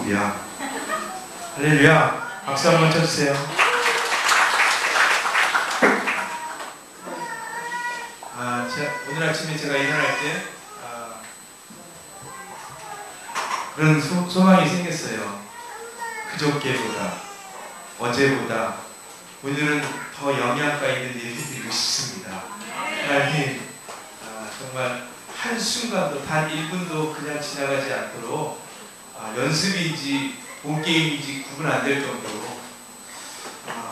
누구야? 할렐루야. 박수 한번 쳐주세요. 오늘 아침에 제가 일어날 때 그런 소망이 생겼어요. 그저께보다, 어제보다 오늘은 더 영양가 있는 예배 드리고 싶습니다. 하나님, 정말 한순간도 단 1분도 그냥 지나가지 않도록 연습인지 본게임인지 구분 안 될 정도로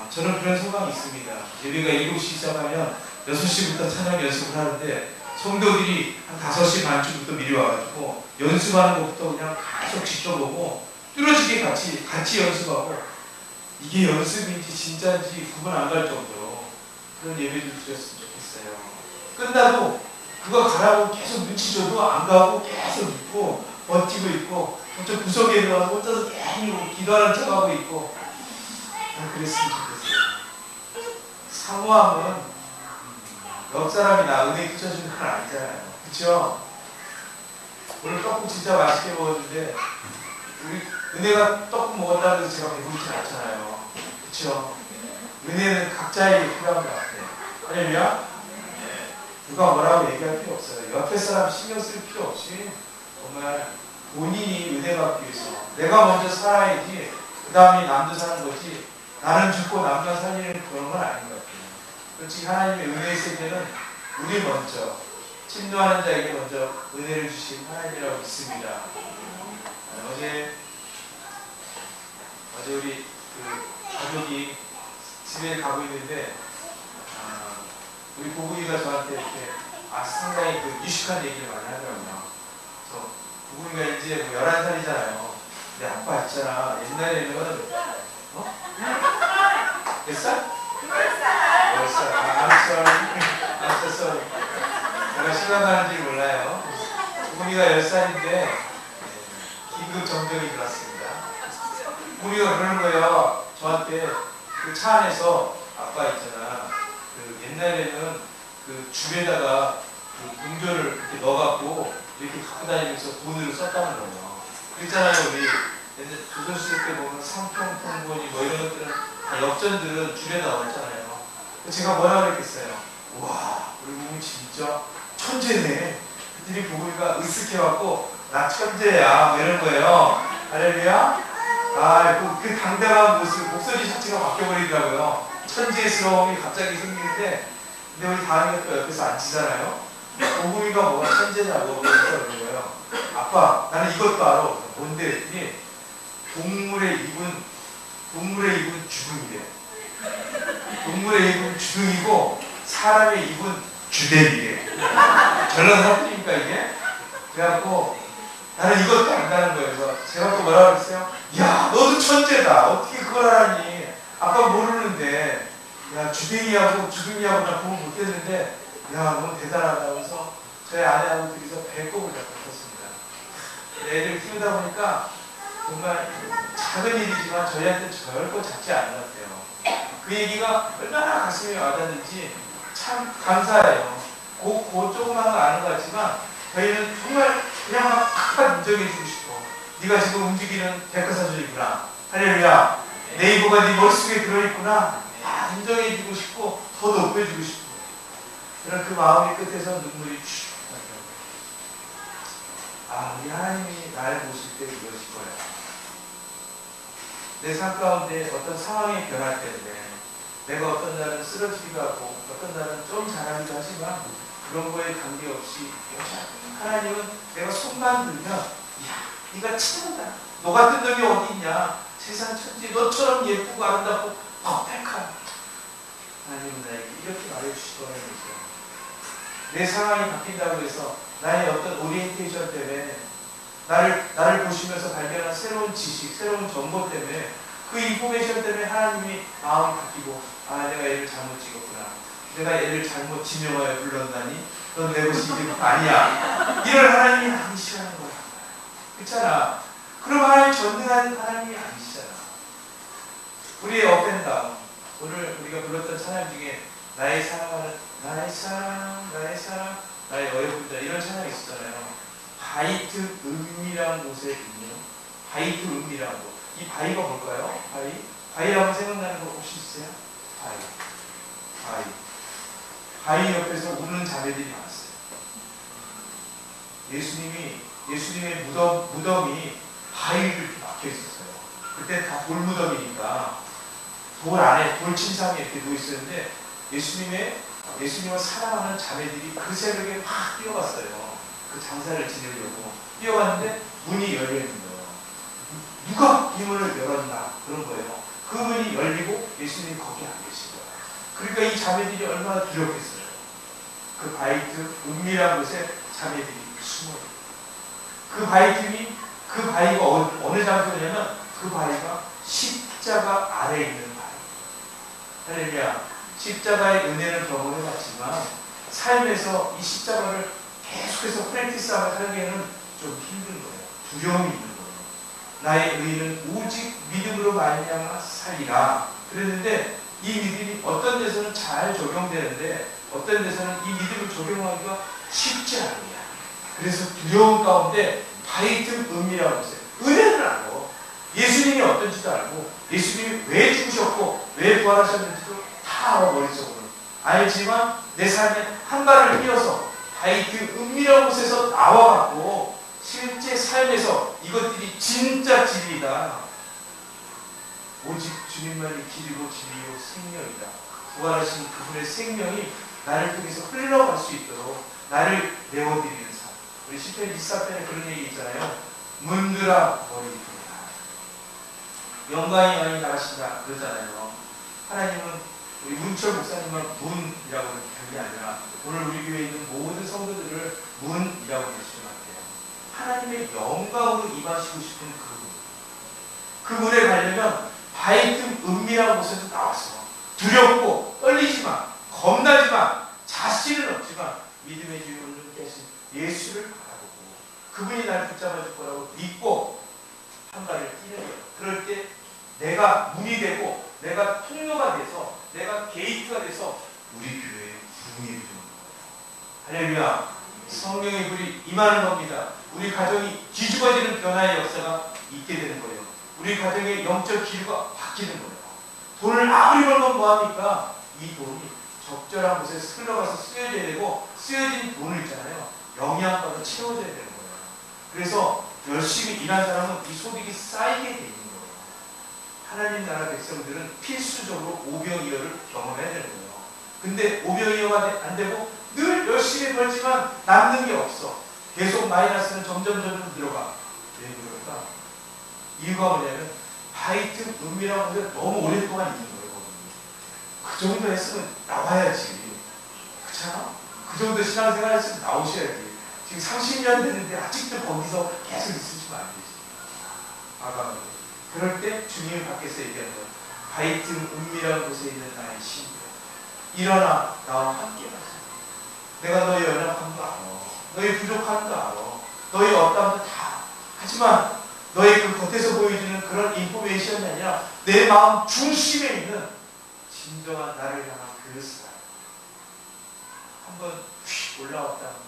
저는 그런 소망이 있습니다. 예배가 7시 시작하면 6시부터 찬양 연습을 하는데 성도들이 한 5시 반쯤부터 미리 와가지고 연습하는 것부터 그냥 계속 지켜보고 뚫어지게 같이 연습하고 이게 연습인지 진짜인지 구분 안 갈 정도로 그런 예배를 드렸으면 좋겠어요. 끝나도 그거 가라고 계속 눈치 줘도 안 가고 계속 있고 버티고 있고 저 구석에 들어가서 혼자서 괜히 기도하는 척하고 있고 그랬으면 좋겠어요. 사모함은 옆 사람이 나 은혜 끼쳐주는 건 아니잖아요. 그쵸? 오늘 떡국 진짜 맛있게 먹었는데 우리 은혜가 떡국 먹었다고 해서 제가 배부르진 않잖아요. 그쵸? 은혜는 각자에게 필요한 것 같아요. 할렐루야? 누가 뭐라고 얘기할 필요 없어요. 옆에 사람 신경 쓸 필요 없이 정말 본인이 은혜 받기 위해서 내가 먼저 살아야지 그 다음에 남도 사는 거지 나는 죽고 남만 살리는 그런 건 아닌 것 같아요. 솔직히 하나님의 은혜 있을 때는 우리 먼저 침노하는 자에게 먼저 은혜를 주신 하나님이라고 믿습니다. 어제 우리 가족이 집에 가고 있는데 우리 고국이가 저한테 이렇게 상당히 유식한 얘기를 많이 하더라고요. 그래서 고국이가 이제 11살이잖아요. 근데 아빠 있잖아. 옛날에는 몇 살? 10살. I'm sorry. 내가 실감하는지 몰라요. 고국이가 10살인데 긴급 정정이 들었습니다. 고국이가 그러는 거예요. 저한테 그 차 안에서 아빠 있잖아. 옛날에는 줍에다가 음료를 이렇게 넣어갖고 이렇게 갖고 다니면서 돈을 썼다는 거예요. 그랬잖아요. 우리 옛날 조선시대 때 보면 상평통보니 뭐 이런 것들은 다 역전들은 줍에다 넣었잖아요. 제가 뭐라 그랬겠어요? 와, 우리 부모 진짜 천재네. 그들이 보고니까 으쓱해갖고 나 천재야 뭐 이런 거예요. 할렐루야? 그 당당한 모습, 목소리 자체가 바뀌어버리더라고요. 천재스러움이 갑자기 생기는데 근데 우리 다은이가 또 옆에서 앉히잖아요. 오구이가 뭐가 천재냐고 그러는 거예요. 아빠 나는 이것도 알아. 뭔데 했더니 동물의 입은 주둥이래. 동물의 입은 주둥이고 사람의 입은 주댕이래. 전라도 사투리니까 이게. 그래갖고 나는 이것도 안다는 거예요. 그래서 제가 또 뭐라고 그랬어요? 야 너도 천재다. 어떻게 그걸 알았니? 아빠 모르는데 야 주둥이하고 나 보면 못했는데 야 너무 대단하다. 그래서 저희 아내하고 둘이서 배꼽을 잡고 컸습니다. 애들 키우다 보니까 정말 작은 일이지만 저희한테 절대 작지 않은 것 같아요. 그 얘기가 얼마나 가슴에 와닿는지 참 감사해요. 그 조그만 거 아는 것 같지만 저희는 정말 그냥 팍팍 인정해주고 싶어. 네가 지금 움직이는 백과사전이구나. 할렐루야. 네이버가 네 머릿속에 들어있구나. 인정해주고 싶고 더 높여주고 싶고 그런 그 마음의 끝에서 눈물이 쭉 나더라고요. 우리 하나님이 나를 보실 때 이러실 거야. 내 삶 가운데 어떤 상황이 변할 때인데 내가 어떤 날은 쓰러지기도 하고 어떤 날은 좀 잘하기도 하지만 그런 거에 관계없이 하나님은 내가 손만 들면 야 네가 최고다. 너 같은 놈이 어디 있냐. 세상 천지 너처럼 예쁘고 아름답고 퍼펙한 하나님은 나에게 이렇게 말해주실 거라는 거죠. 내 상황이 바뀐다고 해서 나의 어떤 오리엔테이션 때문에 나를 보시면서 발견한 새로운 지식, 새로운 정보 때문에 그 인포메이션 때문에 하나님이 마음이 바뀌고 내가 얘를 잘못 찍었구나. 내가 얘를 잘못 지명하여 불렀나니 넌 내 것이 이게 아니야. 이런 하나님이 아니시라는 거야. 그렇잖아. 그럼 하나님 전능한 하나님이 아니시잖아. 우리의 업앤다운 오늘 우리가 불렀던 찬양 중에 나의 사랑하는 나의 사랑 나의 어여분자 이런 찬양이 있었잖아요. 하이트 음이라는 곳에 있는 바이트 음미라고. 이 바위가 뭘까요? 바위라고 생각나는 거 혹시 있어요? 바위 옆에서 우는 자매들이 많았어요. 예수님의 무덤이 바위를 막혀 있었어요. 그때 다 돌무덤이니까 돌 안에 돌침상에 이렇게 누워 있었는데 예수님을 사랑하는 자매들이 그 새벽에 막 뛰어갔어요. 그 장사를 지내려고 뛰어갔는데 문이 열려 있는 거예요. 누가 이 문을 열었나 그런 거예요. 그 문이 열리고 예수님이 거기 안 계신 거예요. 그러니까 이 자매들이 얼마나 두렵겠어요. 그 바이트 은밀한 곳에 자매들이 숨어요. 그 바위가 어느 장소냐면 그 바위가 십자가 아래에 있는 바위. 할렐루야. 십자가의 은혜를 경험해봤지만 삶에서 이 십자가를 계속해서 프랙티스하며 살기에는 좀 힘든 거예요. 두려움이 있는 거예요. 나의 의는 오직 믿음으로 말미암아 살리라 그랬는데 이 믿음이 어떤 데서는 잘 적용되는데 어떤 데서는 이 믿음을 적용하기가 쉽지 않아요. 그래서 두려움 가운데 바이트 은밀하고 있어요. 은혜를 알고 예수님이 어떤지도 알고 예수님이 왜 죽으셨고 왜 부활하셨는지도 다 알아. 머릿속으로 알지만 내 삶에 한 발을 뛰어서 바이트 은밀한 곳에서 나와갖고 실제 삶에서 이것들이 진짜 진리다. 오직 주님만이 길이고 진리요 생명이다. 부활하신 그분의 생명이 나를 통해서 흘러갈 수 있도록 나를 내어드리는 삶. 우리 시편 24편에 그런 얘기 있잖아요. 문들아 너희 영광이 많이 나가신다 그러잖아요. 하나님은 우리 문철 목사님은 문이라고 하는 게 아니라 오늘 우리 교회에 있는 모든 성도들을 문이라고 하시는 것 같아요. 하나님의 영광으로 임하시고 싶은 그 문에 가려면 바이트 은밀한 곳에서 나와서 두렵고 떨리지만 겁나지만 자신은 없지만 믿음의 주인 오늘 계신 예수를 바라보고 그분이 나를 붙잡아줄 거라고 믿고 한 발을 뛰는 거예요. 그럴 때 내가 문이 되고 내가 통로가 돼서 내가 게이트가 돼서 우리 교회에 부흥이 되는 거예요. 할렐루야. 성령의 불이 임하는 겁니다. 우리 가정이 뒤집어지는 변화의 역사가 있게 되는 거예요. 우리 가정의 영적 기류가 바뀌는 거예요. 돈을 아무리 벌면 뭐합니까? 이 돈이 적절한 곳에 흘러가서 쓰여져야 되고 쓰여진 돈을 있잖아요. 영양가로 채워져야 되는 거예요. 그래서 열심히 일한 사람은 이 소득이 쌓이게 돼 있는 거예요. 하나님 나라 백성들은 필수적으로 오병이어를 경험해야 되는 거예요. 근데 오병이어가 안 되고 늘 열심히 벌지만 남는 게 없어. 계속 마이너스는 점점 들어가. 왜 그럴까? 이유가 뭐냐면 바이트 은밀한 곳에 너무 오랫동안 있는 거예요. 그 정도 했으면 나와야지. 그렇잖아? 그 정도 신앙생활 했으면 나오셔야지. 지금 30년 됐는데 아직도 거기서 계속 있으시면 안 되지. 아가 그럴 때 주님 밖에서 얘기하는 거예요. 바이트 은밀한 곳에 있는 나의 신부야. 일어나 나와 함께 가자. 내가 너의 연약함도 알아. 너의 부족함도 알아. 너의 어떠함도 다. 하지만 너의 그 겉에서 보여주는 그런 인포메이션이 아니라 내 마음 중심에 있는 진정한 나를 향한 그 사랑. 한번 휙 올라왔다.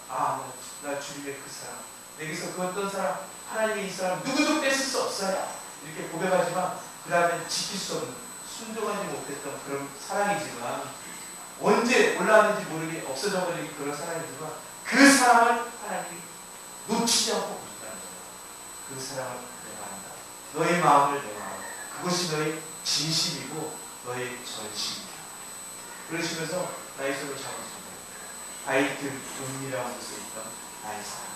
나 주님의 그 사랑. 내게서 그 어떤 사람, 하나님의 이 사람 누구도 뺏을 수 없어요. 이렇게 고백하지만 그 다음에 지킬 수 없는 순종하지 못했던 그런 사랑이지만 언제 올라왔는지 모르게 없어져 버린 그런 사랑이지만 그 사랑을 하나님이 놓치지 않고 있다는 거예요. 그 사랑을 내가 한다. 너의 마음을 내가 한다. 그것이 너의 진심이고 너의 전심이다. 그러시면서 나의 손을 잡으시고 바이트 은밀한 곳에 있던 나의 사랑.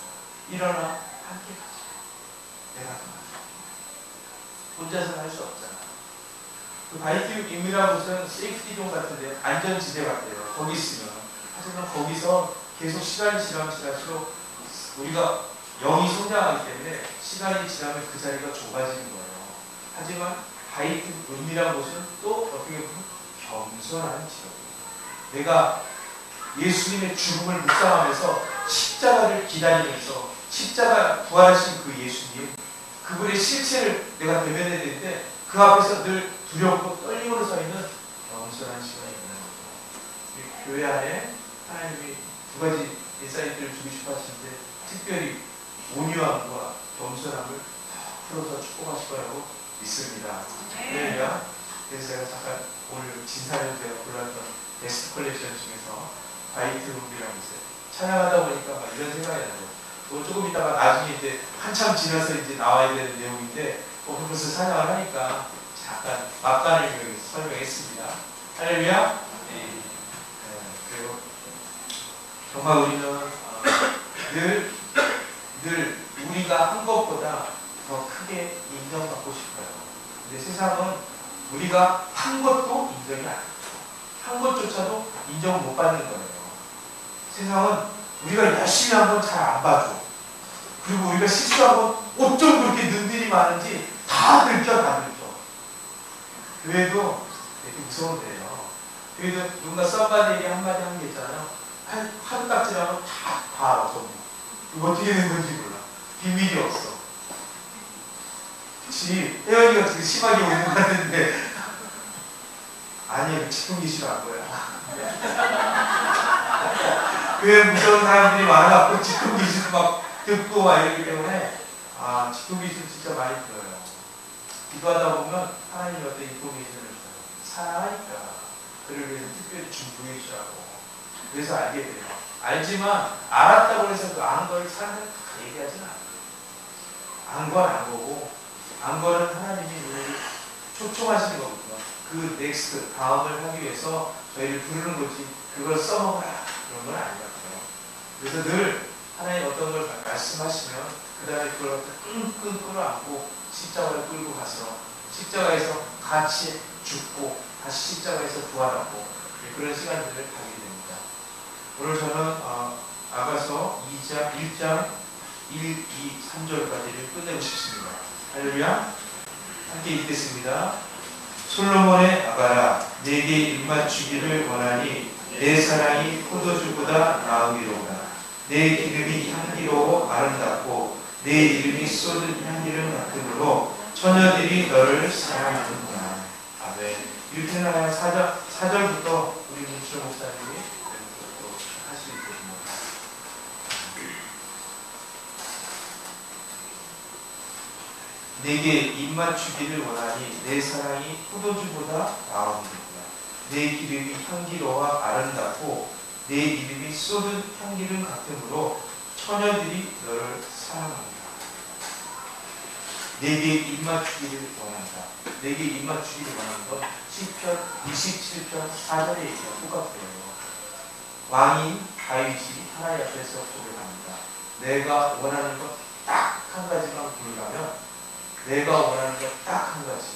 일어나 함께 가자. 내가 그만. 혼자서는 할 수 없잖아. 그 바이트 은밀한 곳은 세이프티존 같은데 안전지대 같아요. 거기 있으면. 하지만 거기서 계속 시간이 지나면 지날수록 우리가 영이 성장하기 때문에 시간이 지나면 그 자리가 좁아지는 거예요. 하지만 바이트 은밀한 곳은 또 어떻게 보면 겸손한 지역이에요. 내가 예수님의 죽음을 묵상하면서 십자가를 기다리면서 십자가 부활하신 그 예수님 그분의 실체를 내가 대면해야 되는데 그 앞에서 늘 두렵고 떨림으로 서 있는 겸손한 시간이 있는 거죠. 교회 안에 하나님이 두 가지 인사이트를 주고 싶어 하시는데 특별히 온유함과 겸손함을 앞으로 더 축복하실 거라고 믿습니다. 할렐루야. 그래서 제가 잠깐 오늘 진사연대가 골랐던 베스트 컬렉션 중에서 화이트 룸이라고 있어요. 찬양하다 보니까 막 이런 생각이 나요. 또 조금 있다가 나중에 이제 한참 지나서 이제 나와야 되는 내용인데 벌써 찬양을 하니까 잠깐 막간을 설명했습니다. 할렐루야. 네. 그리고 정말 우리는 늘 우리가 한 것보다 더 크게 인정받고 싶어요. 근데 세상은 우리가 한 것도 인정이 안 돼요. 한 것조차도 인정 못 받는 거예요. 세상은 우리가 열심히 한 건 잘 안 봐줘. 그리고 우리가 실수한 건 어쩜 그렇게 능들이 많은지 다 들켜. 교회도 되게 무서운 데예요. 교회도 누군가 썸바디에게 한마디 한 게 있잖아요. 하루 딱지라면 다 알아. 이거 어떻게 된 건지 몰라. 비밀이 없어. 그치? 혜연이가 되게 심하게 오는 것 같은데 아니에요. 지금 기시한 거야. 교회 무서운 사람들이 많아갖고 지금 기시를 막 듣고 막 이러기 때문에 지금 기시를 진짜 많이 들어요. 기도하다 보면 하나님이 어떤 인포메이션을 줘요. 사랑하니까 그를 위해서 특별히 준비해 주라고. 그래서 알게 돼요. 알지만 알았다고 해서 그 아는 걸 사람들은 다 얘기하지는 않아요. 안 건 안 거고 안 거는 하나님이 우리를 초청하시는 거거든요. 그 넥스트 다음을 하기 위해서 저희를 부르는 거지 그걸 써먹어라 그런 건 아닌 것 같아요. 그래서 늘 하나님 어떤 걸 말씀하시면 그 다음에 그걸 끙끙 끌어안고 십자가를 끌고 가서 십자가에서 같이 죽고 다시 십자가에서 부활하고 그런 시간들을 가게 됩니다. 오늘 저는 아가서 1장 1, 2, 3절까지를 끝내고 싶습니다. 할렐루야. 함께 읽겠습니다. 솔로몬의 아가라 내게 입맞추기를 원하니 내 사랑이 포도주보다 나으리로다. 내 기름이 향기로워 아름답고 내 이름이 쏟은 향기름 같으므로 처녀들이 너를 사랑하는구나. 아멘. 이렇게 나가는 4절부터 우리 문철 목사님이 또 할 수 있거든요. 내게 입맞추기를 원하니 내 사랑이 포도주보다 나으리로다. 내 기름이 향기로워 아름답고 내 이름이 쏟은 향기름 같으므로 처녀들이 너를 사랑합니다. 내게 입맞추기를 원한다. 내게 입맞추기를 원하는 건 시편 27편 4절에 얘기가 똑같아요. 왕이 다윗이 하나님 앞에서 고백합니다. 내가 원하는 것 딱 한 가지만 부르라면 내가 원하는 것 딱 한 가지.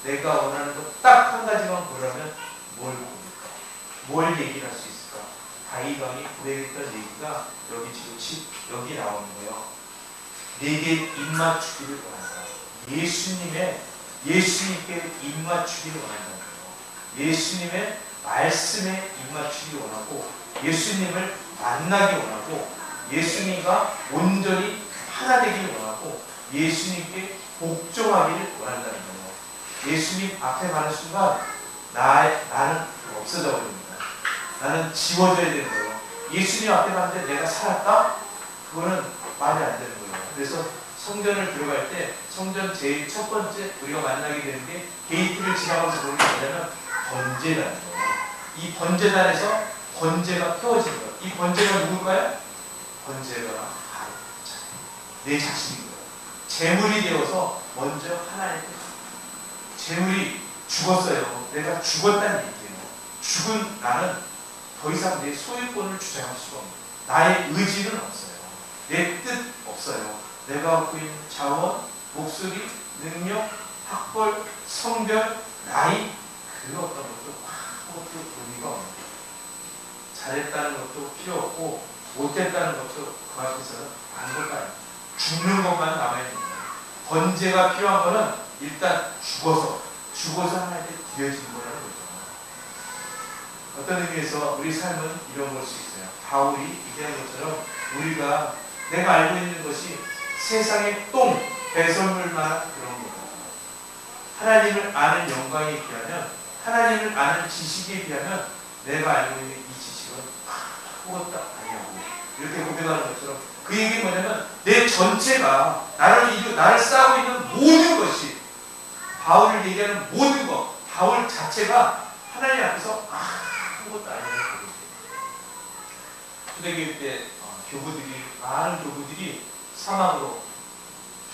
내가 원하는 것 딱 한 가지만 부르라면 뭘 고를까? 뭘 얘기를 할 수 있을까? 다윗 왕이 고백했던 얘기가 여기 지금 여기 나오는 거예요. 내게 입맞추기를 원한다. 예수님께 입맞추기를 원한다는 거예요. 예수님의 말씀에 입맞추기를 원하고 예수님을 만나기 원하고 예수님과 온전히 하나 되기를 원하고 예수님께 복종하기를 원한다는 거예요. 예수님 앞에 가는 순간 나는 없어져 버립니다. 나는 지워져야 되는 거예요. 예수님 앞에 갔는데 내가 살았다? 그거는 말이 안 되는 거예요. 그래서 성전을 들어갈 때 성전 제일 첫 번째 우리가 만나게 되는 게 게이트를 지나가면서 보는 게 뭐냐면 번제단인 거예요. 이 번제단에서 번제가 펴어지는 거예요. 이 번제가 누굴까요? 번제가 바로 내 자신인 거예요. 재물이 되어서 먼저 하나님께 재물이 죽었어요. 내가 죽었다는 얘기예요. 죽은 나는 더 이상 내 소유권을 주장할 수가 없는 나의 의지는 없어요. 내 뜻 없어요. 내가 갖고 있는 자원, 목소리, 능력, 학벌, 성별, 나이 그 어떤 것도 아무것도 의미가 없는 거예요. 잘했다는 것도 필요 없고 못했다는 것도 그 앞에서는 아무것도 아니에요. 죽는 것만 남아있는 거예요. 번제가 필요한 거는 일단 죽어서 하나님께 드려지는 거라는 거죠. 어떤 의미에서 우리 삶은 이런 걸 수 있어요. 바울이 얘기한 것처럼 우리가 내가 알고 있는 것이 세상의 똥, 배설물만 그런 거예요. 하나님을 아는 영광에 비하면 하나님을 아는 지식에 비하면 내가 알고 있는 이 지식은 아무것도 아니라고 이렇게 고백하는 것처럼 그 얘기는 뭐냐면 내 전체가 나를 싸고 있는 모든 것이 바울을 얘기하는 모든 것, 바울 자체가 하나님 앞에서 아무것도 아니라는 거예요. 초대교회 때 많은 교부들이 사막으로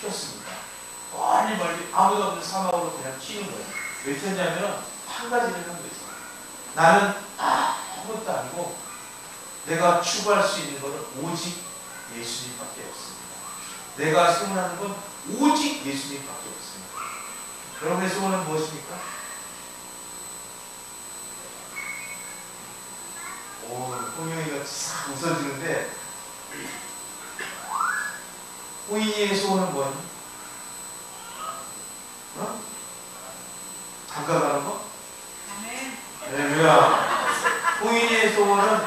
튀었습니다. 멀리 아무도 없는 사막으로 그냥 튀는 거예요. 왜 튀었냐면 한 가지를 한 거죠. 나는 아무것도 아니고 내가 추구할 수 있는 것은 오직 예수님밖에 없습니다. 내가 소원하는 건 오직 예수님밖에 없습니다. 여러분의 소원은 무엇입니까? 홍영이가 싹 웃어주는데 홍인이의 소원은 뭐니? 장가 가는 거? 할렐루야. 홍인이의 소원은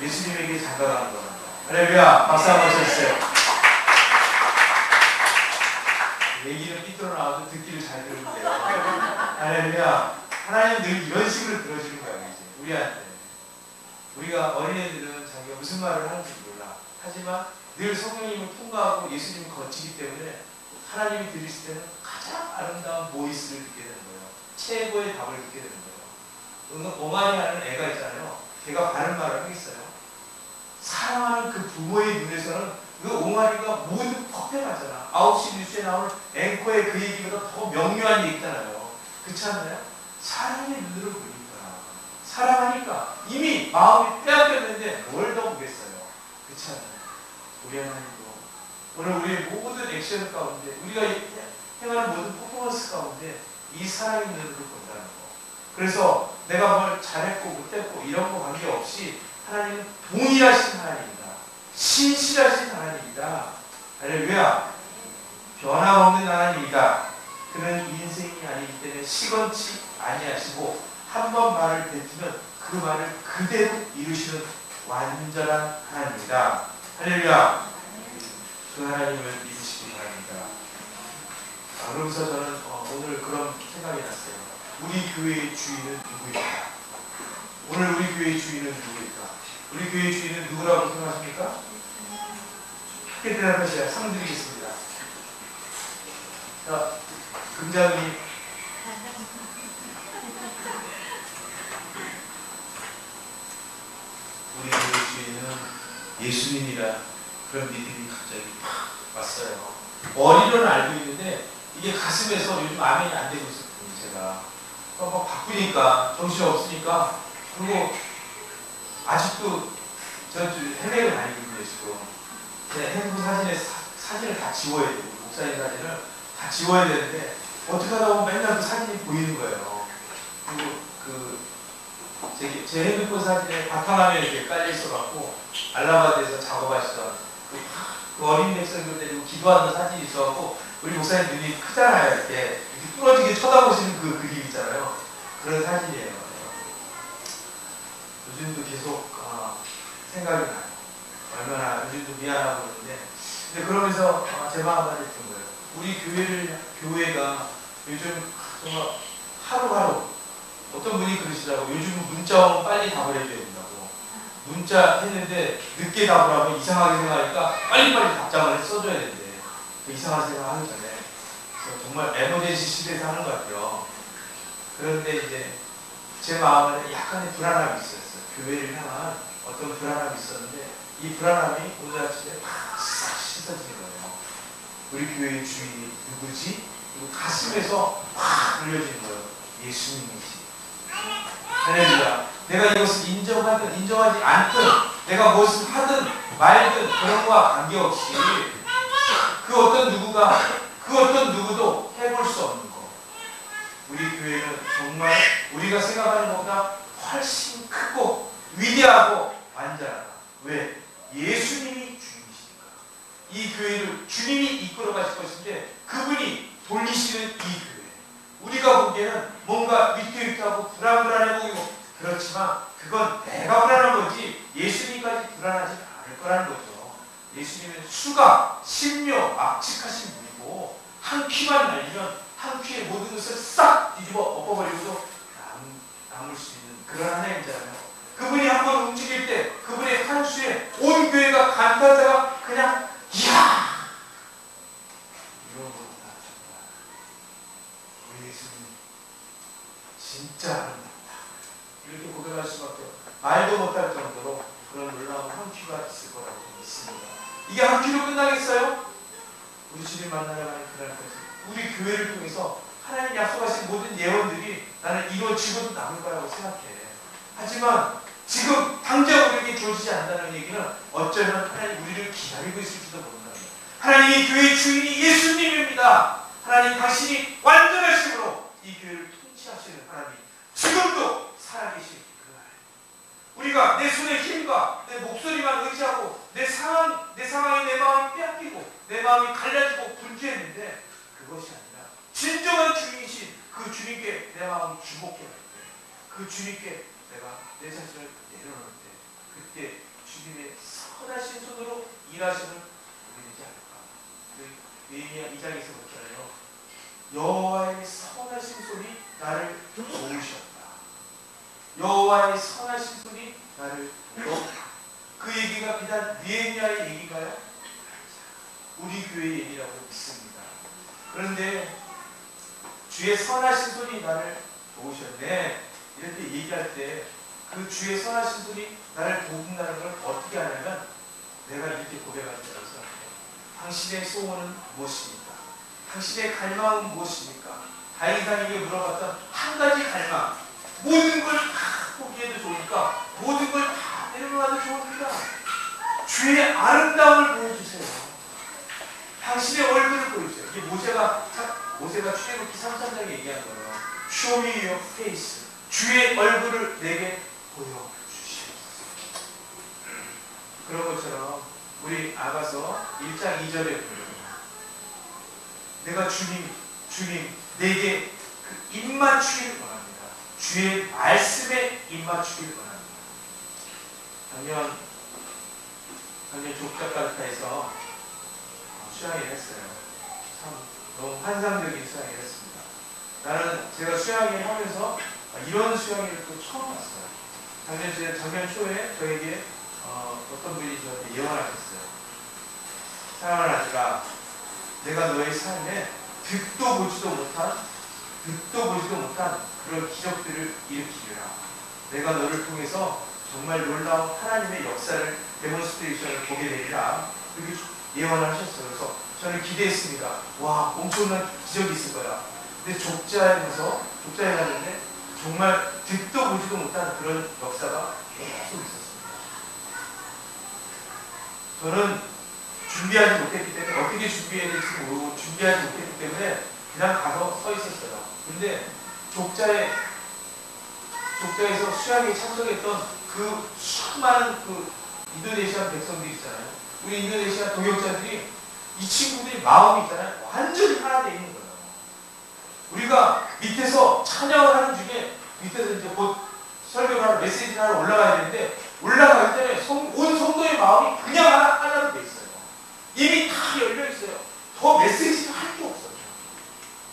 예수님에게 장가 가는 겁니다. 할렐루야. 박수 한번 쳐주세요. 얘기는 삐뚤어 나와도 듣기를 잘 들으면 돼요. 할렐루야. 하나님 늘 이런 식으로 들어주는 거예요. 이제 우리한테. 우리가 어린애들은 자기가 무슨 말을 하는지 몰라. 하지만 늘 성령님을 통과하고 예수님을 거치기 때문에 하나님이 들으실 때는 가장 아름다운 보이스를 듣게 되는 거예요. 최고의 답을 듣게 되는 거예요. 옹알이 하는 애가 있잖아요. 걔가 바른 말을 하겠어요. 사랑하는 그 부모의 눈에서는 그 옹알이가 모두 퍼펙트하잖아. 9시 뉴스에 나오는 앵커의 그 얘기보다 더 명료한 얘기잖아요. 그렇지 않나요? 사랑의 눈으로 보니까, 사랑하니까 이미 마음이 빼앗겼는데 뭘 더 보겠어요. 그렇지 않나요? 우리 하나님도 오늘 우리의 모든 액션 가운데, 우리가 행하는 모든 퍼포먼스 가운데 이 사랑의 눈으로 본다는 거. 그래서 내가 뭘 잘했고 못했고 이런 거 관계없이 하나님은 동일하신 하나님이다. 신실하신 하나님이다. 할렐루야. 변함없는 하나님이다. 그는 인생이 아니기 때문에 시건치 아니하시고 한 번 말을 뱉으면 그 말을 그대로 이루시는 완전한 하나님이다. 할렐루야. 그 하나님을 믿으시기 바랍니다. 그러면서 저는 오늘 그런 생각이 났어요. 우리 교회의 주인은 누구일까? 오늘 우리 교회의 주인은 누구일까? 우리 교회의 주인은 누구라고 생각하십니까? 크게 대답하셔야 상 드리겠습니다. 자, 금장님. 우리 교회의 주인은 예수님이라 그런 믿음이 갑자기 팍 왔어요. 머리로는 알고 있는데 이게 가슴에서 요즘 아멘이 안 되고 있었거든요. 제가 막 바쁘니까 정신이 없으니까. 그리고 아직도 저 헤매고 다니거든요. 지금 제 핸드폰 사진을 다 지워야 돼요. 목사님 사진을 다 지워야 되는데 어떻게 하다 보면 맨날 그 사진이 보이는 거예요. 그리고 제 핸드폰 사진에 바탕화면에 이렇게 깔려 있어갖고 알라바드에서 작업하시던 그 어린 백성들 데리고 기도하는 사진이 있어갖고 우리 목사님 눈이 크잖아요. 이렇게 뚫어지게 쳐다보시는 그 그림 있잖아요. 그런 사진이에요. 요즘도 계속 생각이 나요. 얼마나 요즘도 미안하고 그러는데, 근데 그러면서 제 마음을 했던 거예요. 우리 교회가 요즘 정말 하루하루 어떤 분이 그러시더라고. 요즘은 문자 오면 빨리 답을 해줘야 된다고. 문자 했는데 늦게 답을 하면 이상하게 생각하니까 빨리빨리 답장을 써줘야 된대. 그 이상한 생각 하기 전에. 그래서 정말 에머jen시 시대에 사는 것 같아요. 그런데 이제 제 마음에 약간의 불안함이 있었어요. 교회를 향한 어떤 불안함이 있었는데 이 불안함이 오늘 아침에 싹 씻어지는 거예요. 우리 교회의 주인이 누구지? 그리고 가슴에서 확 눌려지는 거예요. 예수님이지. 할렐루야. 내가 이것을 인정하든 인정하지 않든 내가 무엇을 하든 말든 그런 거와 관계없이 그 어떤 누구도 해볼 수 없는 거. 우리 교회는 정말 우리가 생각하는 것보다 훨씬 크고 위대하고 완전하다. 왜? 예수님이 주님이시니까. 이 교회를 주님이 이끌어 가실 것인데 그분이 돌리시는 이 교회. 우리가 보기에는 뭔가 위태위태하고 불안불안해 보이고 그렇지만 그건 내가 불안한 거지 예수님까지 불안하지 않을 거라는 거죠. 예수님은 수가 신묘 막직하신 분이고 한 퀴만 날리면 한 퀴의 모든 것을 싹 뒤집어 엎어버리고도 남을 수 있는 그런 하나님이잖아요. 그분이 한번 움직일 때 그분의 한수에 온 교회가 감탄사가 그냥 이야 이런 것보다 우리 예수님 진짜 아름답다 이렇게 고백할 수밖에 말도 못할 정도로 그런 놀라운 한 큐가 있을 거라고 믿습니다. 이게 한 큐로 끝나겠어요? 우리 주님 만나러 가는 그날까지 우리 교회를 통해서 하나님 약속하신 모든 예언들이 나는 이루어지고도 남을 거라고 생각해. 하지만 지금 당장 우리에게 주어지지 않는다는 얘기는 어쩌면 하나님 우리를 기다리고 있을지도 모른다. 하나님이 교회의 주인이 예수님입니다. 하나님 당신이 완전하심으로 이 교회를 통치하시는 하나님 지금도 살아계신 그날 우리가 내 손의 힘과 내 목소리만 의지하고 내 상황에 내 마음이 빼앗기고 내 마음이 갈라지고 분주했는데 그것이 아니라 진정한 주인이신 그 주님께 내 마음을 주목해야 할 때 그 주님께 내가 내 자신을 내려놓을 때 그때 주님의 선하신 손으로 일하심을 보게 되지 않을까. 예레미야 2장에서 그렇잖아요. 여호와의 선하신 손이 나를 도우셨다. 여호와의 선하신 손이 나를 도우셨다. 그 얘기가 비단 예레미야의 얘기인가요? 우리 교회의 얘기라고 믿습니다. 그런데 주의 선하신 손이 나를 도우셨네 이렇게 얘기할 때 그 주의 선하신 손이 나를 도운다는 걸 어떻게 하냐면 내가 이렇게 고백하는 거라고 생각해요. 당신의 소원은 무엇입니까? 당신의 갈망은 무엇입니까? 다윗에게 물어봤던 한 가지 갈망 모든 걸 다 포기해도 좋으니까 모든 걸 다 내려놔도 좋으니까 주의 아름다움을 보여주세요. 당신의 얼굴을 보여주세요. 이게 모세가 출애굽기 3장에 얘기한 거예요. Show me your face. 주의 얼굴을 내게 보여주시옵소서. 그런 것처럼 우리 아가서 1장 2절에 보면 내가 주님 내게 그 입맞추기를 원합니다. 주의 말씀에 입맞추기를 원합니다. 작년 족자카르타에서 수양회를 했어요. 참 너무 환상적인 수양회를 했습니다. 나는 제가 수양회를 하면서 이런 수양회를 또 처음 봤어요. 작년 초에 저에게 어떤 분이 저한테 예언하셨어요. 사랑하는 아들아, 내가 너의 삶에 듣도 보지도 못한 그런 기적들을 일으키리라. 내가 너를 통해서 정말 놀라운 하나님의 역사를 데몬스트레이션을 보게 되리라. 그렇게 예언을 하셨어요. 그래서 저는 기대했습니다. 와, 엄청난 기적이 있을 거야. 근데 족자에 갔는데 정말 듣도 보지도 못한 그런 역사가 계속 있었습니다. 저는 준비하지 못했기 때문에 어떻게 준비해야 될지 모르고 준비하지 못했기 때문에 그냥 가서 서 있었어요. 근데 족자에서 수양에 참석했던 그 수많은 그 인도네시아 백성들이 있잖아요. 우리 인도네시아 동역자들이 이 친구들이 마음이 있잖아요. 완전히 하나 되어 있는 거예요. 우리가 밑에서 찬양을 하는 중에 밑에서 이제 곧 설교를 하러 메시지를 하러 올라가야 되는데 올라가기 전에 온 성도의 마음이 그냥 하나로 되어 있어요. 이미 다 열려 있어요. 더 메시지를 할 게 없어요.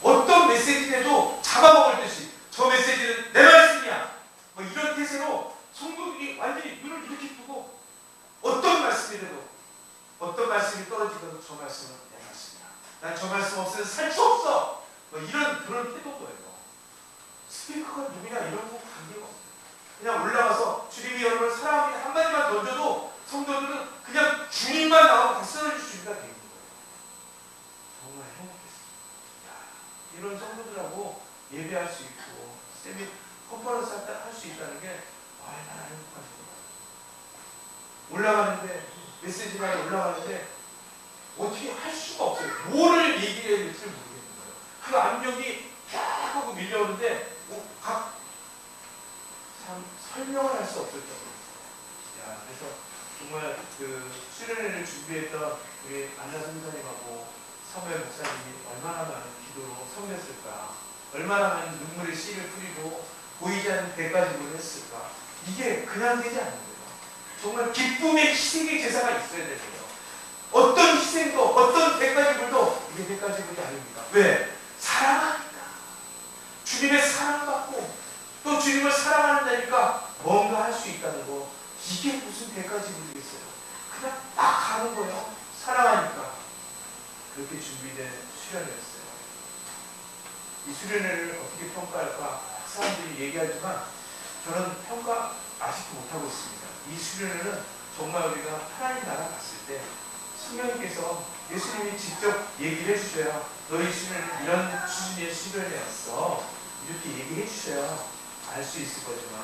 어떤 메시지에도 잡아먹을 듯이 저 메시지는 내 말씀이야. 뭐 이런 태세로 성도들이 완전히 눈을 이렇게 뜨고 어떤 말씀이라도 어떤 말씀이 떨어지더라도 저 말씀은 내 말씀이야. 난 저 말씀 없으면 살 수 없어. 뭐 이런 그런 태도인 거예요. 스피커가 누구냐 이런 거 관계가 없어요. 그냥 올라가서 주님이 여러분을 사랑합니다 한마디만 던져도 성도들은 그냥 주님만 나오고 다 쓰러질 준비가 되어 있는 거예요. 정말 행복했습니다. 이런 성도들하고 예배할 수 있고 컨퍼런스 할 수 있다는 게 얼마나 행복한 거예요. 올라가는데 메시지가 올라가는데 어떻게 할 수가 없어요. 뭐를 얘기해야 될지 모르겠는 거예요. 그 압력이 쫙 하고 밀려오는데 참 설명을 할 수 없을 정도였어요. 그래서 정말 그 수련회를 준비했던 우리 안나 선생님하고 사무엘 목사님이 얼마나 많은 기도로 섬겼을까, 얼마나 많은 눈물의 씨를 뿌리고 보이지 않는 대가지를 했을까. 이게 그냥 되지 않는 거예요. 정말 기쁨의 희생의 제사가 있어야 되는 거예요. 어떤 희생도 어떤 대가지물도 이게 대가지물이 아닙니다. 왜? 사랑하니까. 주님의 사랑받고 또 주님을 사랑한다니까 뭔가 할 수 있다는 거, 이게 무슨 대가지 모르겠어요. 그냥 딱 가는 거예요. 사랑하니까. 그렇게 준비된 수련회였어요. 이 수련회를 어떻게 평가할까? 사람들이 얘기하지만 저는 평가 아직도 못하고 있습니다. 이 수련회는 정말 우리가 하나님 나라 갔을 때 성령님께서, 예수님이 직접 얘기를 해주셔야 너희 수련회는 이런 수준의 수련회였어, 이렇게 얘기해 주셔야 알 수 있을 거지만,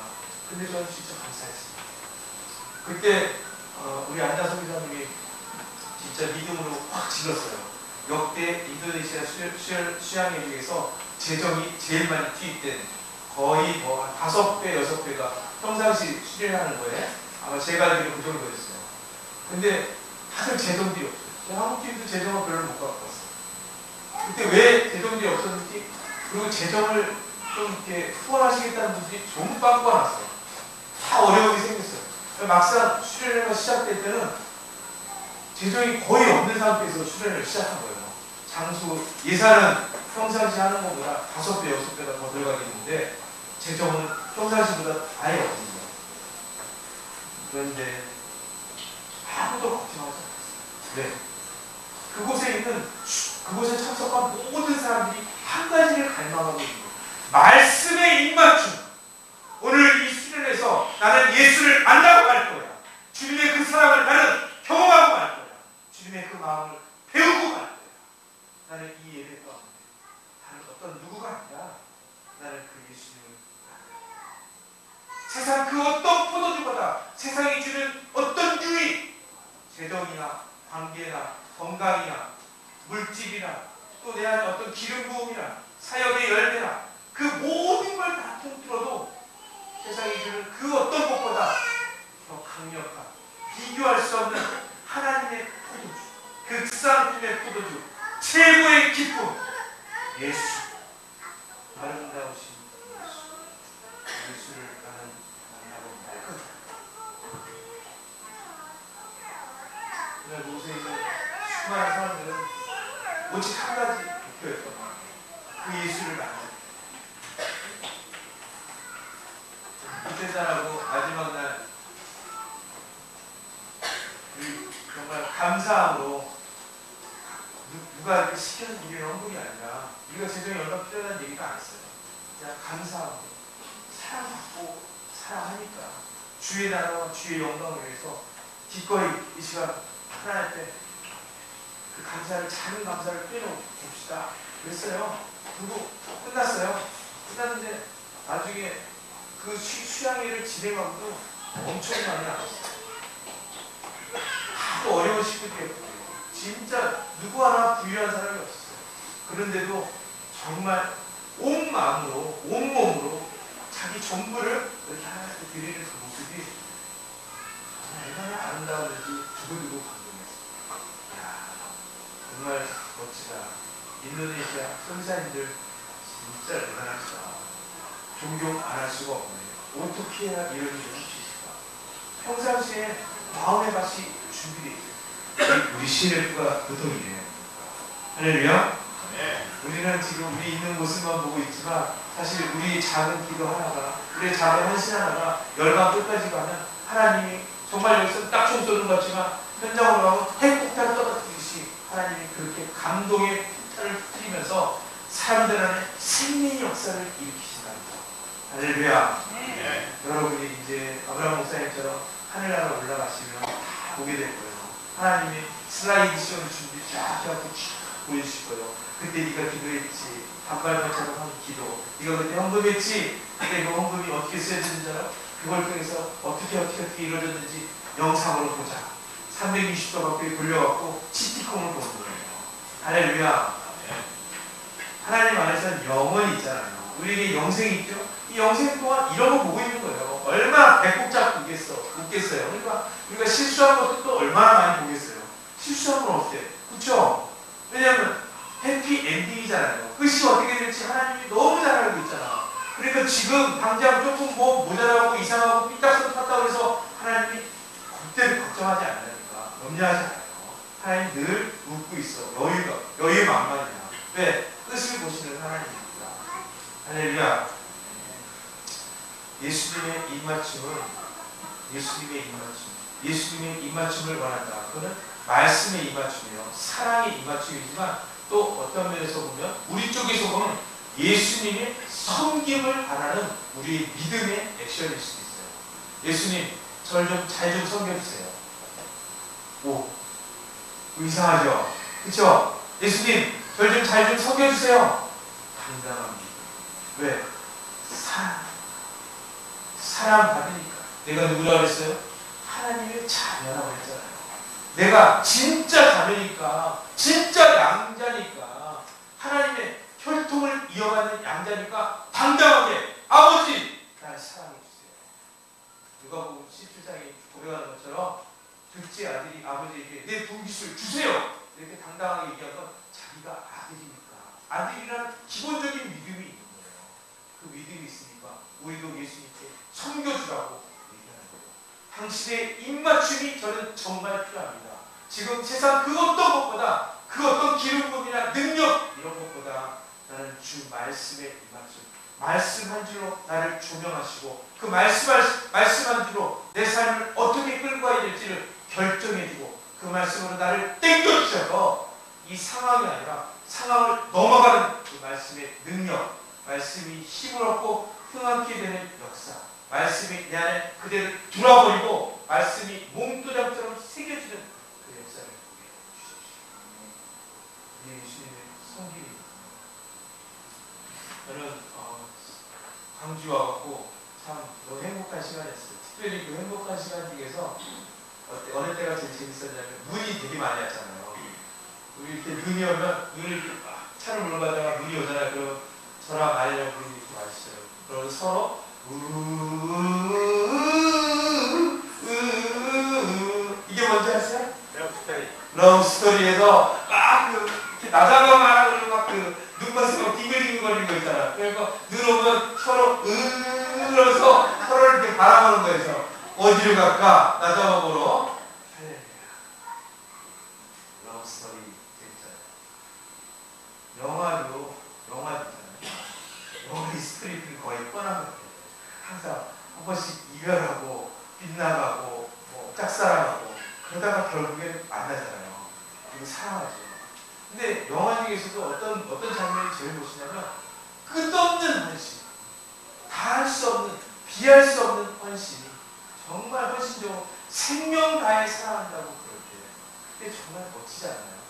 근데 저는 진짜 감사했습니다. 그때 우리 안다솜 기사님이 진짜 믿음으로 확 질렀어요. 역대 인도네시아 수양회 중에서 재정이 제일 많이 투입된, 거의 뭐 한 5배, 6배가 평상시 수련하는 거에 아마 제가 알기로 그 정도였어요. 근데 다들 재정들이 없어요. 저희 한국팀도 재정을 별로 못 갖고 왔어요. 그때 왜 재정들이 없었는지, 그리고 재정을 좀 이렇게 후원하시겠다는 분들이 너무 빵꾸 났어요. 다 어려움이 생겼어요. 막상 수련회가 시작될 때는 재정이 거의 없는 상태에서 수련회를 시작한 거예요. 장소, 예산은 평상시 하는 것보다 5배, 6배가 더 들어가겠는데 재정은 평상시보다 아예 없습니다. 그런데 아무도 걱정하지 않았어요. 네. 그곳에 참석한 모든 사람들이 한 가지를 갈망하고 있는 거예요. 말씀에 입맞춤. 오늘 이 수련에서 나는 예수를 만나고 갈 거야. 주님의 그 사랑을 나는 경험하고 갈 거야. 주님의 그 마음을 배우고 갈 거야. 나는 이 예배 가운데 다른 어떤 누구가 아니라 나는 그 예수님을 알아요. 세상 그 어떤 포도주보다 세상이 주는 어떤 유익, 재정이나 관계나 건강이나 물질이나 또 내 안에 어떤 기름 부음이나 사역의 열매나 그 모든 걸 다 통틀어도 세상이 주는 그 어떤 것보다 더 강력한, 비교할 수 없는 하나님의 포도주, 극상품의 포도주, 최고의 기쁨, 예수, 아름다우신 예수를 나는 만나고 말 거다. 오늘 모세에서 수많은 사람들은 오직 한 가지 목표였던 거예요. 그 예수를 만나는. 이태산하고 마지막 날 정말 감사함으로, 누가 이렇게 시켜서 일을 한 분이 아니라 우리가 재정이 얼마나 필요하다는 얘기도 안 했어요. 그냥 감사함으로 사랑받고 사랑하니까 주의 나라와 주의 영광을 위해서 기꺼이 이 시간 하나님 앞에 그 감사를, 작은 감사를 표현해봅시다 그랬어요. 그리고 끝났어요. 끝났는데 나중에 그 수양회를 진행하고도 엄청 많이 나왔어요. 하도 어려운 시국이었거든요. 진짜 누구 하나 부유한 사람이 없었어요. 그런데도 정말 온 마음으로, 온 몸으로 자기 전부를 이렇게 하나님께 드리는 그 모습이 얼마나 아름다웠는지 두고두고 감동했어요. 이야, 정말 멋지다. 인도네시아 선사님들 진짜 대단하시다. 존경 안 할 수가 없네요. 어떻게 해야 이런 일을 할 수 있을까? 평상시에 마음의 밭이 준비되어 있어요. 우리 CNF가 보통이에요. 할렐루야. 네. 우리는 지금 우리 있는 모습만 보고 있지만 사실 우리 작은 기도 하나가, 우리의 작은 헌신 하나가 열방 끝까지 가면 하나님이 정말 여기서 딱총 쏘는 것 같지만 현장으로 가면 핵폭탄을 떨어뜨리듯이 하나님이 그렇게 감동의 폭탄을 터뜨리면서 사람들 안에 생명의 역사를 일으키신답니다. 할렐루야. 네. 여러분이 이제 아브라함 목사님처럼 하늘나라 올라가시면 다 보게 될 거예요. 하나님이 슬라이드 시험을 준비 쫙 해갖고 쫙 보여주실 거예요. 그때 네가 기도했지, 단발발처럼 한 기도, 네가 그때 헌금했지, 근데 그 헌금이 어떻게 쓰여지는지 알아? 그걸 통해서 어떻게 이루어졌는지 영상으로 보자. 360도 가까이 돌려갖고 치티콘을 보는 거예요. 할렐루야. 하나님 안에서는 영원히 있잖아요. 우리에게 영생이 있죠? 이 영생 동안 이런 거 보고 있는 거예요. 얼마나 배꼽 잡고 웃겠어요. 그러니까 우리가 실수한 것도 또 얼마나 많이 보겠어요. 실수한 건 어때? 그쵸? 왜냐면 해피 엔딩이잖아요. 끝이 어떻게 될지 하나님이 너무 잘 알고 있잖아. 그러니까 지금 당장 조금 뭐 모자라고 이상하고 삐딱선 탔다고 해서 하나님이 그때를 걱정하지 않으니까 염려하지 않아요. 하나님 늘 웃고 있어. 여유 만만이야. 왜? 끝을 보시는 하나님입니다. 할렐루야. 예수님의 입맞춤을 원한다. 그거는 말씀의 입맞춤이요, 사랑의 입맞춤이지만 또 어떤 면에서 보면, 우리 쪽에서 보면 예수님의 섬김을 바라는 우리의 믿음의 액션일 수도 있어요. 예수님, 저를 좀 잘 좀 섬겨주세요. 오, 이상하죠? 그쵸? 예수님, 저를 좀 잘 좀 섬겨주세요. 당당한 믿음. 왜? 사랑 받으니까. 내가 누구라고 그랬어요? 하나님의 자녀라고 했잖아요. 내가 진짜 자녀니까, 진짜 양자니까, 하나님의 혈통을 이어가는 양자니까 당당하게 아버지, 날 사랑해 주세요. 누가복음 17장에 고백하는 것처럼 둘째 아들이 아버지에게 내 분깃을 주세요, 이렇게 당당하게 얘기한 건 자기가 아들이니까. 아들이라는 기본적인 믿음이 있는 거예요. 그 믿음이 있으니까 우리도 예수님께 섬겨주라고 얘기하는 거예요. 당신의 입맞춤이 저는 정말 필요합니다. 지금 세상 그 어떤 것보다, 그 어떤 기름부음이나 능력 이런 것보다 나는 주 말씀의 입맞춤, 말씀 한 줄로 나를 조명하시고 그 말씀 한 줄로 내 삶을 어떻게 끌고 가야 될지를 결정해주고 그 말씀으로 나를 땡겨주셔서 이 상황이 아니라 상황을 넘어가는 그 말씀의 능력, 말씀이 힘을 얻고 흥하게 되는 역사, 말씀이 내 안에 그대로 들어버리고 말씀이 몸도장처럼 새겨지는 그 역사를 보게 해주십시오. 이게 예수님의 성길입니다. 저는 광주 와갖고 참 너무 행복한 시간이었어요. 특별히 그 행복한 시간 중에서 어느 때가 제일 재밌었냐면 눈이 되게 많이 왔잖아요. 우리 이렇게 눈이 오면 눈을 이렇게 막 차를 물어가다가 눈이 오잖아요. 그럼 저랑 아이랑 눈이 이렇게 마주쳐요. 그러면 서로 이게 뭔지 아세요? 러브 스토리에서 막 이렇게 나자가 말하고 막 그 눈꺼풀 띵글띵글거리는 거 있잖아. 그러니까 눈 오면 서로 그러면서 서로를 이렇게 바라보는 거에서 어디로 갈까? 나자마 보러. 러브 스토리 재밌잖아요. 영화도 있잖아요. 영화의 스토리는 거의 뻔한 것 같아요. 항상 한 번씩 이별하고 빗나가고 뭐 짝사랑하고 그러다가 결국에 만나잖아요. 그리고 사랑하죠. 근데 영화 중에서도 어떤 장면이 제일 멋있냐면 끝없는 헌신, 다 할 수 없는, 비할 수 없는 헌신이 정말 헌신적으로 생명 다해 사랑한다고 그럴 때 그게 정말 멋지지 않나요?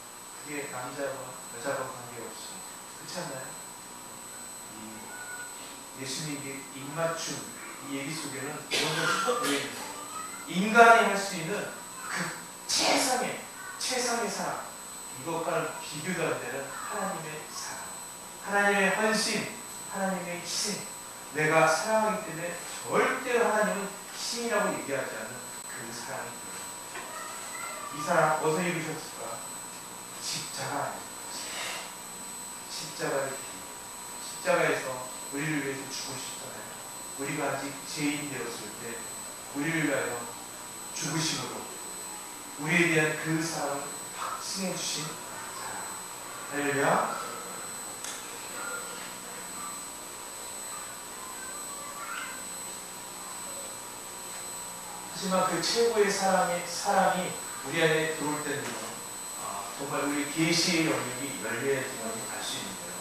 그게 남자건 여자건 관계없이. 그렇지 않나요? 예수님의 입맞춤, 이 얘기 속에는 이런 것이 꼭 들어있는 거예요. 인간이 할 수 있는 그 최상의 사랑, 이것과는 비교가 안 되는 하나님의 사랑, 하나님의 헌신, 하나님의 희생. 내가 사랑하기 때문에 절대로 하나님은 희생이라고 얘기하지 않는 그 사랑이 있어요. 이 사랑 어디서 이루셨을까? 십자가 아니에요. 십자가에서 우리를 위해서 죽으셨잖아요. 우리가 아직 죄인 되었을 때 우리를 위하여 죽으심으로 우리에 대한 그 사랑을 확증해 주신 사랑. 할렐루야. 하지만 그 최고의 사랑이 우리 안에 들어올 때는 정말 우리 계시의 영역이 열려야지만 알 수 있는 거예요.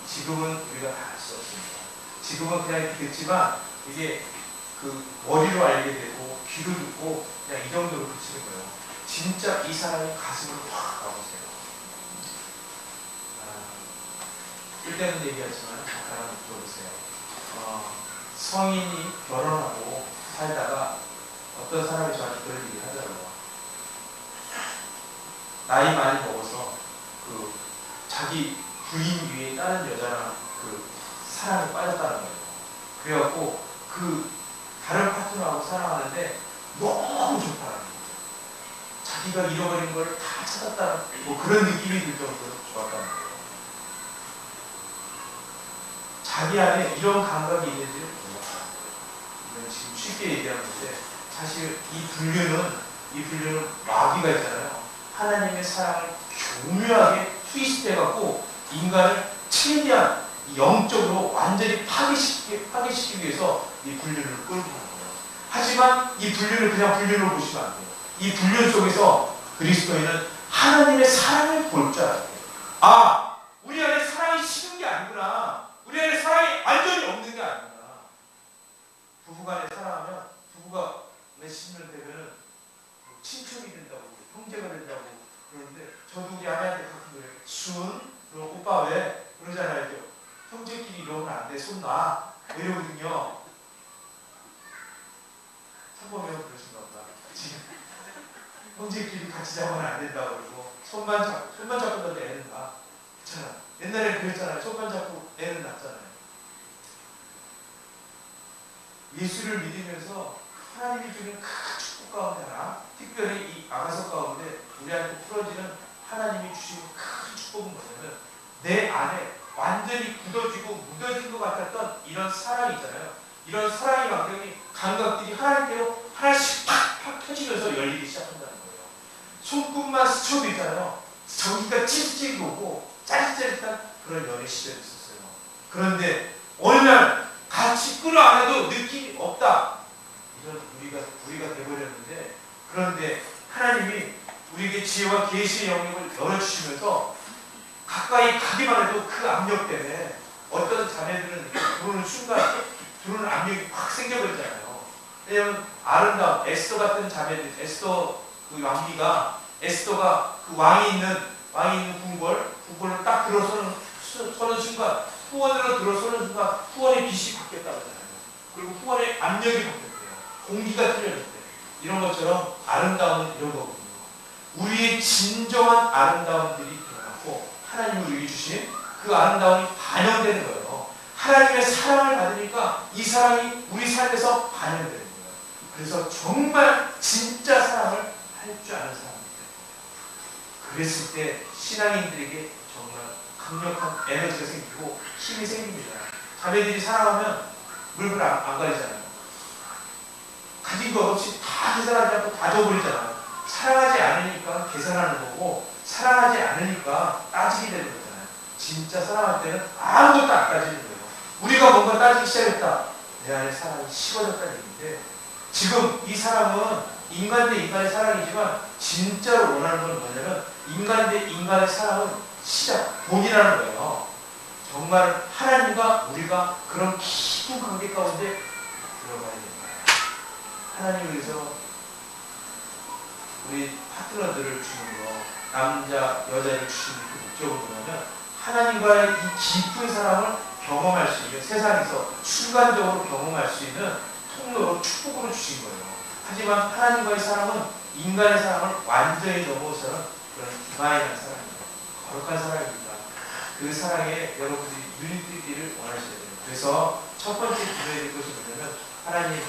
지금은 우리가 다 알 수 없습니다. 지금은 그냥 이렇게 듣지만 이게 그 머리로 알게 되고 귀로 듣고 그냥 이 정도로 그치는 거예요. 진짜 이 사람이 가슴으로 확 가보세요. 쓸데없는 얘기하지만 잠깐 들어보세요. 성인이 결혼하고 살다가 어떤 사람이 저한테 그런 얘기를 하더라고요. 나이 많이 먹어서 그 자기 부인 위에 다른 여자랑 그 사랑에 빠졌다는 거예요. 그래갖고 그 다른 파트너하고 사랑하는데 너무 좋다는 거예요. 자기가 잃어버린 걸 다 찾았다는 뭐 그런 느낌이 들 정도로 좋았다는 거예요. 자기 안에 이런 감각이 있는지를 몰랐어요. 이건 지금 쉽게 얘기하는 건데 사실 이 분류는 마귀가 있잖아요. 하나님의 사랑을 교묘하게 트위스트해갖고 인간을 최대한 영적으로 완전히 파괴시키기 위해서 이 불륜을 끌고 가는 거예요. 하지만 이 불륜을 그냥 불륜으로 보시면 안 돼요. 이 불륜 속에서 그리스도인은 하나님의 사랑을 볼 줄 알아요. 아, 우리 안에 사랑이 식은 게 아니구나. 우리 안에 사랑이 완전히 없는 게 아니구나. 부부간에 사랑하면 부부가 몇십 년 되면은 친척이 된다고, 형제가 된다고 그러는데, 저도 우리 아내한테 가끔 그래요. 순, 너 오빠 왜? 그러잖아요. 형제끼리 이러면 안 돼. 손 놔. 이러거든요. 참고면 그러신가 보다. 형제끼리 같이 자면 안 된다고 그러고, 손만 잡고 너도 애는 나. 그렇잖아. 옛날에 그랬잖아요. 손만 잡고 애는 낳잖아요. 예수를 믿으면서 하나님이 주는 큰 축복 가운데 하나, 특별히 이 아가서 가운데 우리한테 풀어지는 하나님이 주시는 큰 축복은 뭐냐면, 내 안에 완전히 굳어지고 묻어진 것 같았던 이런 사랑이 있잖아요. 이런 사랑의 완전히 감각들이 하나님께로 하나씩 팍팍 터지면서 열리기 시작한다는 거예요. 손끝만 스쳐도 있잖아요. 전기가 찌릿찌릿 오고 짜릿짜릿한 그런 연애 시절이 있었어요. 그런데 어느 날 같이 끌어안아도 느낌이 없다. 이런 우리가 돼버렸는데, 그런데 하나님이 우리에게 지혜와 계시의 영역을 열어주시면서 가까이 가기만 해도 그 압력 때문에 어떤 자매들은 들어오는 순간 들어오는 압력이 확 생겨버리잖아요. 왜냐하면 아름다운 에스더 같은 자매들, 에스더 그 왕비가, 에스더가 그 왕이 있는 궁궐을 딱 들어서는 순간, 후원으로 들어서는 순간 후원의 빛이 바뀌었다고 하잖아요. 그리고 후원의 압력이 바뀌었대요. 공기가 틀려졌대요. 이런 것처럼 아름다움은 이런 거거든요. 우리의 진정한 아름다움들이 드러나고 하나님을 위해 주신 그 아름다움이 반영되는 거예요. 하나님의 사랑을 받으니까 이 사랑이 우리 삶에서 반영되는 거예요. 그래서 정말 진짜 사랑을 할 줄 아는 사람입니다. 그랬을 때 신앙인들에게 정말 강력한 에너지가 생기고 힘이 생깁니다. 자매들이 사랑하면 물불 안 가리잖아요. 가진 것 없이 다 계산하지 않고 다 줘버리잖아요. 사랑하지 않으니까 계산하는 거고, 사랑하지 않으니까 따지게 되는 거잖아요. 진짜 사랑할 때는 아무것도 안 따지는 거예요. 우리가 뭔가 따지기 시작했다. 내 안에 사랑이 식어졌다는 얘기인데, 지금 이 사랑은 인간 대 인간의 사랑이지만 진짜로 원하는 건 뭐냐면 인간 대 인간의 사랑은 시작, 본이라는 거예요. 정말 하나님과 우리가 그런 깊은 관계 가운데 들어가야 됩니다. 하나님을 위해서 우리 파트너들을 주는 거, 남자, 여자를 주시는 그 목적은 뭐냐면 하나님과의 이 깊은 사랑을 경험할 수 있는, 세상에서 순간적으로 경험할 수 있는 통로로, 축복으로 주신 거예요. 하지만 하나님과의 사랑은 인간의 사랑을 완전히 넘어서는 그런 디바인한 사랑입니다. 거룩한 사랑입니다. 그 사랑에 여러분들이 눈이 뜨기를 원하셔야 돼요. 그래서 첫 번째 기도해야 될 것이 뭐냐면, 하나님,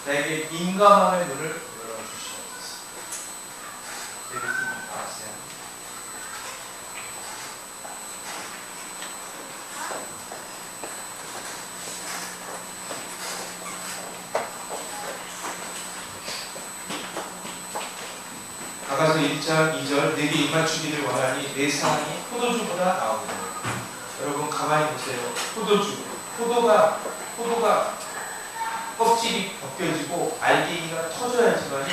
나에게 민감함의 눈을 열어주시옵소서. 내게 힘이 나왔어요. 아가서 1장 2절, 내게 입맞추기를 원하니 내 사랑이 포도주보다 나오고. 여러분 가만히 보세요. 포도가 껍질이 벗겨지고 알갱이가 터져야지만이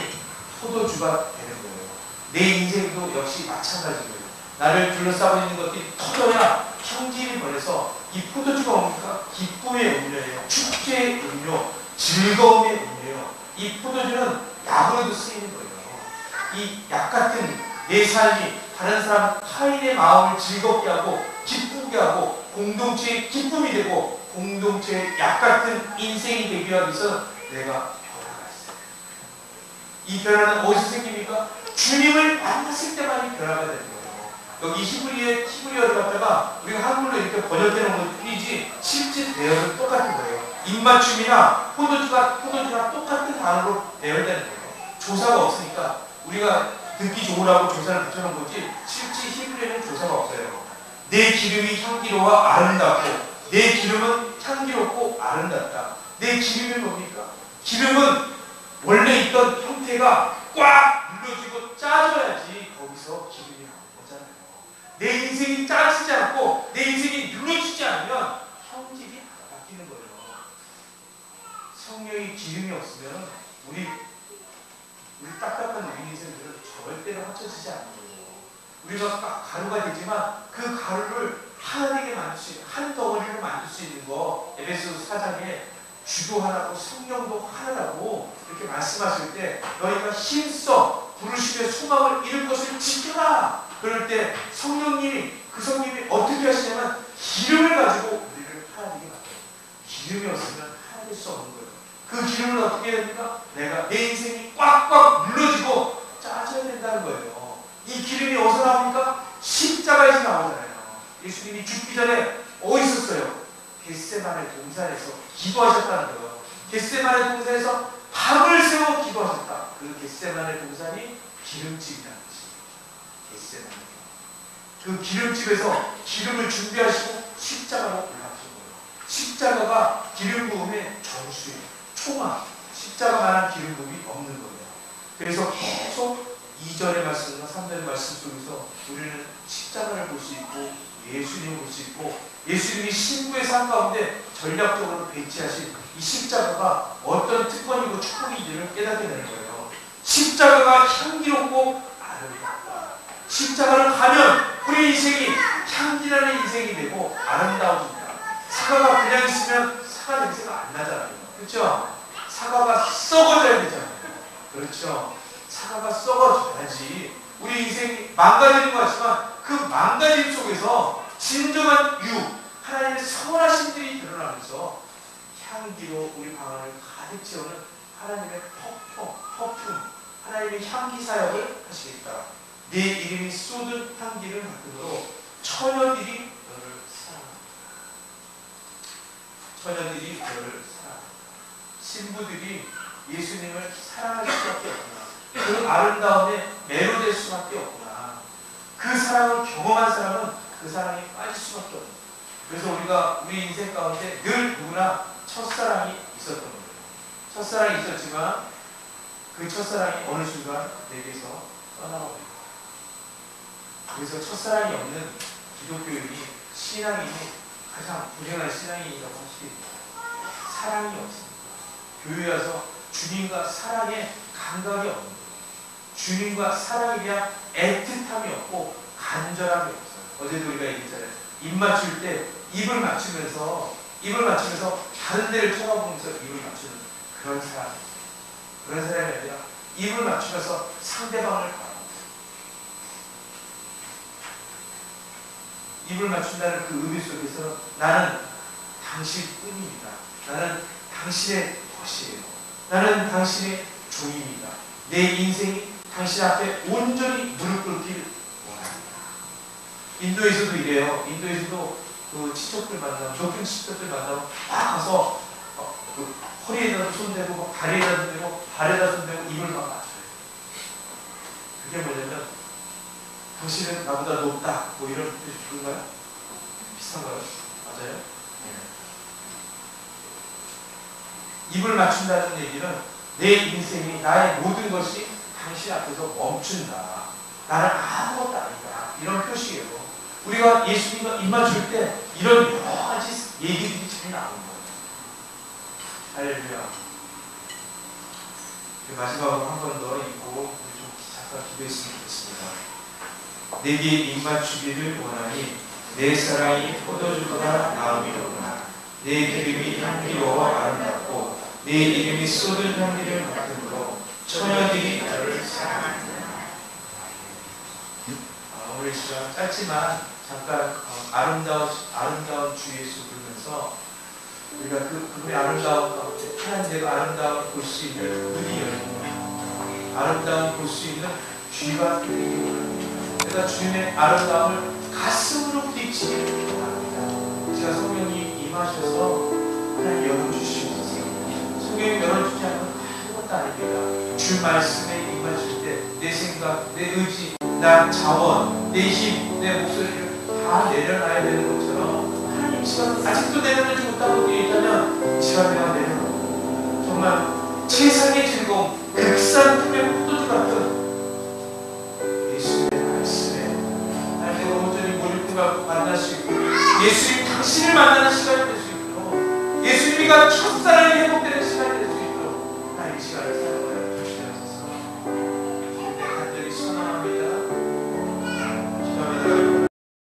포도주가 되는 거예요. 내 인생도 역시 마찬가지고요. 나를 둘러싸고 있는 것들이 터져야 형질이 벌려서 이 포도주가 뭡니까? 기쁨의 음료예요. 축제의 음료, 즐거움의 음료예요. 이 포도주는 약으로도 쓰이는 거예요. 이 약 같은 내 삶이 다른 사람, 타인의 마음을 즐겁게 하고 기쁘게 하고 공동체의 기쁨이 되고 공동체의 약 같은 인생이 되기 위해서 내가 변화가 있어요. 이 변화는 어디서 생깁니까? 주님을 만났을 때만이 변화가 되는 거예요. 여기 히브리어를 갖다가 우리가 한글로 이렇게 번역해 놓은 것 뿐이지 실제 대열은 똑같은 거예요. 입맞춤이나 포도주가 똑같은 단어로 대열되는 거예요. 조사가 없으니까 우리가 듣기 좋으라고 조사를 붙여놓은 거지 실제 히브리어는 조사가 없어요. 내 기름이 향기로워 아름답고, 내 기름은 향기롭고 아름답다. 내 기름이 뭡니까? 기름은 원래 있던 형태가 꽉 눌러지고 짜져야지 거기서 기름이 나오는 거잖아요. 내 인생이 짜지지 않고 내 인생이 눌러지지 않으면 형질이 바뀌는 거예요. 성령의 기름이 없으면 우리 딱딱한 우리 인생들은 절대로 합쳐지지 않는 거예요. 우리가 가루가 되지만 그 가루를 하나되게 만들 수 있는, 한 덩어리를 만들 수 있는 거, 에베소서 4장에 주도 하나고 성령도 하나라고 이렇게 말씀하실 때, 너희가 힘써 부르심의 소망을 이룰 것을 지켜라. 그럴 때 성령님이, 그 성령님이 어떻게 하시냐면 기름을 가지고 우리를 하나되게 만들어요. 기름이 없으면 하나될 수 없는 거예요. 그 기름을 어떻게 해야 됩니까? 내가 내 인생이 꽉꽉 눌러지고 짜져야 된다는 거예요. 이 기름이 어디서 나옵니까? 십자가에서 나오잖아요. 예수님이 죽기 전에 어디 있었어요? 겟세마네 동산에서 기도하셨다는 거예요. 겟세마네 동산에서 밤을 새워 기도하셨다. 그 겟세마네 동산이 기름집이라는 것이에요. 겟세마네. 그 기름집에서 기름을 준비하시고 십자가로 올라가신 거예요. 십자가가 기름 부음의 정수예요. 총합. 십자가만한 기름 부음이 없는 거예요. 그래서 계속 2절의 말씀과 3절의 말씀 속에서 우리는 십자가를 볼 수 있고 예수님을 볼 수 있고, 예수님이 신부의 삶 가운데 전략적으로 배치하신 이 십자가가 어떤 특권이고 축복인지를 깨닫게 되는 거예요. 십자가가 향기롭고 아름답다. 십자가를 가면 우리 인생이 향기나는 인생이 되고 아름다워집니다. 사과가 그냥 있으면 사과 냄새가 안 나잖아요. 그렇죠? 사과가 썩어져야 되잖아요. 그렇죠? 사과가 썩어져야지 우리 인생이 망가지는 것 같지만 그 망가짐 속에서 진정한 하나님의 선하심들이 드러나면서 향기로 우리 방 안을 가득 채우는 하나님의 퍼퓸, 하나님의 향기 사역을 하시겠다. 내 이름이 쏟은 향기를 맡음으로 처녀들이 너를 사랑한다. 처녀들이 너를 사랑한다. 신부들이 예수님을 사랑할 수밖에 없구나. 그 아름다움에 매료될 수밖에 없구나. 그 사랑을 경험한 사람은 그 사랑에 빠질 수밖에 없는 거예요. 그래서 우리가 우리 인생 가운데 늘 누구나 첫사랑이 있었던 거예요. 첫사랑이 있었지만 그 첫사랑이 어느 순간 내게서 떠나버려요. 그래서 첫사랑이 없는 기독교인이, 신앙인이 가장 불행한 신앙인이라고 할 수 있습니다. 사랑이 없습니다. 교회 와서 주님과 사랑의 감각이 없는 거예요. 주님과 사랑에 대한 애틋함이 없고 간절함이 없어요. 어제도 우리가 얘기했잖아요. 입 맞출 때 입을 맞추면서 다른 데를 쳐다보면서 입을 맞추는 그런 사람. 그런 사람이 아니라 입을 맞추면서 상대방을 바라보고 입을 맞춘다는 그 의미 속에서 나는 당신뿐입니다. 나는 당신의 것이에요. 나는 당신의 종입니다. 내 인생이 당신 앞에 온전히 무릎 꿇길 원합니다. 인도에서도 이래요. 인도에서도 그 친척들 만나면, 높은 친척들 만나면 막 가서 그 허리에다 손 대고 다리에다 손 대고 발에다 손 대고 입을 막 맞춰요. 그게 뭐냐면 당신은 나보다 높다 뭐 이런 뜻이 그런가요? 비슷한가요? 맞아요? 네. 입을 맞춘다는 얘기는 내 인생이, 나의 모든 것이 당신 앞에서 멈춘다. 나는 아무것도 아니다. 이런 표시예요. 우리가 예수님과 입 맞출 때 이런 여러 가지 얘기들이 잘 나오는 거예요. 할렐루야. 마지막으로 한 번 더 읽고 우리 좀 잠깐 기도했으면 좋겠습니다. 내게 입 맞추기를 원하니 내 사랑이 포도주보다 나음이로구나. 내 기름이 향기로워 아름답고 내 이름이 쏟은 향기를 맡음으로 처녀들이 너를 사랑한다. 오늘 시간 짧지만 잠깐 아름다운 주 예수 부르면서 우리가 그분의 아름다운 가운데 하나님 내가 아름다운 볼 수 있는 눈이 열리고 아름다운 볼 수 있는 귀가 들리고 내가 주님의 아름다움을 가슴으로 부딪히기를 원합니다. 제가 성령이 임하셔서 하나님 열어주시옵소서. 성령이 열어주지 않으면 아무것도 아닙니다. 주 말씀에 임하실 때 내 생각, 내 의지, 나 자원, 내 힘, 내 목소리를 다 내려놔야 되는 것처럼 하나님 시간 아직도 내려놓지 못하는 분이 있다면 시간 내가 내려놓고 정말 최상의 즐거움, 극산품의 포도주 같은 예수님의 말씀에 하나님 내가 온전히 예수님과 만날 수 있고 예수님 당신을 만나는 시간이 될 수 있도록 예수님과 첫사랑이 회복되는 시간이 될 수 있도록 하나님 이 시간을 사용합니다.